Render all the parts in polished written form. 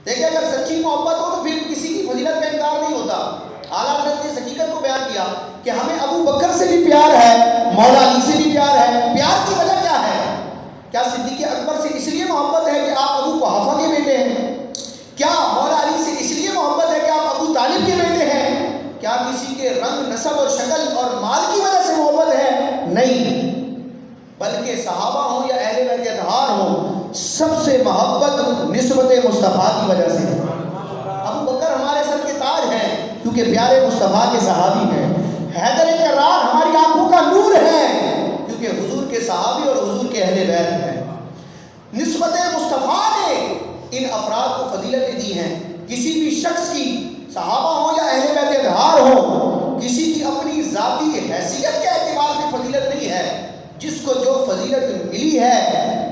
دیکھیں اگر سچی محبت ہو تو پھر کسی کی فضیلت کا انکار نہیں ہوتا. اعلیٰ حضرت نے اس حقیقت کو بیان کیا کہ ہمیں ابو بکر سے بھی پیار ہے, مولا علی سے بھی پیار ہے. پیار کی وجہ کیا ہے؟ کیا صدیق اکبر سے اس لیے محبت ہے کہ آپ ابو قحافہ کے بیٹے ہیں؟ کیا مولا علی سے اس لیے محبت ہے کہ آپ ابو طالب کے بیٹے ہیں؟ کیا کسی کے رنگ, نسب اور شکل اور مال کی وجہ سے محبت ہے؟ نہیں, بلکہ صحابہ ہوں یا اہل بیت اطہار ہوں, سب سے محبت نسبت مصطفیٰ کی وجہ سے. ابو بکر ہمارے سر کے تاج ہیں کیونکہ پیارے مصطفیٰ کے صحابی ہیں. حیدر کرار ہماری آنکھوں کا نور ہے کیونکہ حضور کے صحابی اور حضور کے اہل بیت ہیں. نسبت مصطفیٰ نے ان افراد کو فضیلتیں دی ہیں. کسی بھی شخص کی, صحابہ ہوں یا اہل بیت اطہار ہوں, کسی کی اپنی ذاتی حیثیت کے اعتبار سے فضیلت نہیں ہے. جس کو جو فضیلت ملی ہے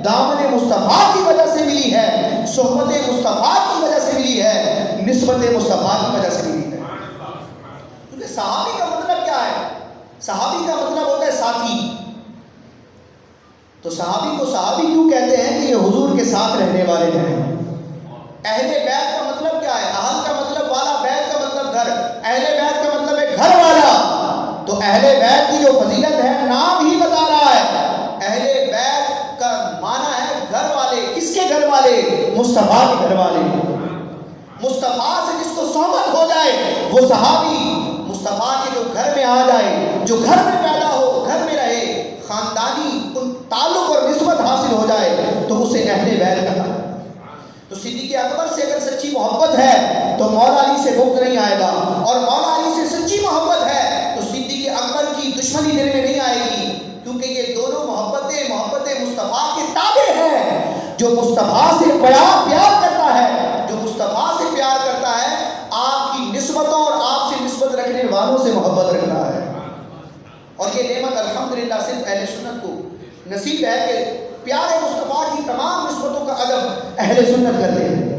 دامن مصطفیٰ کی وجہ سے ملی ہے, صحبت مصطفیٰ کی وجہ سے ملی ہے, نسبت مصطفیٰ کی وجہ سے ملی ہے. کیونکہ صحابی کا مطلب کیا ہے؟ صحابی کا مطلب ہوتا ہے ساتھی. تو صحابی کو صحابی کیوں کہتے ہیں کہ یہ حضور کے ساتھ رہنے والے ہیں. اہل بیت کا مطلب کیا ہے؟ اہل کا مطلب والا, بیت کا مطلب گھر, اہل بیت کا مطلب ہے گھر والا. تو اہل بیت کی جو فضیلت ہے نام ہی بتا رہا ہے. اہل بیت کا معنی ہے گھر والے. کس کے گھر والے؟ مصطفیٰ کے گھر والے. مصطفیٰ سے جس کو صحبت ہو جائے وہ صحابی. مصطفیٰ کے جو گھر میں آ جائے, جو گھر میں پیدا ہو, گھر میں رہے, خاندانی ان تعلق اور نسبت حاصل ہو جائے تو اسے اہل بیت کہا. تو صدیق اکبر سے اگر سچی محبت ہے تو مولا علی سے بغض نہیں آئے گا, اور مولا علی سے سچی محبت ہے تو صدیق اکبر کی دشمنی دل میں نہیں آئے گی, کیونکہ یہ دونوں محبت مصطفیٰ کے تابع ہیں. جو مصطفیٰ سے پیار کرتا ہے, جو مصطفیٰ سے پیار کرتا ہے, آپ کی نسبتوں اور آپ سے نسبت رکھنے والوں سے محبت رکھتا ہے. اور یہ نعمت الحمدللہ صرف اہل سنت کو نصیب ہے کہ پیارے مصطفیٰ کی تمام نسبتوں کا ادب اہل سنت کرتے ہیں.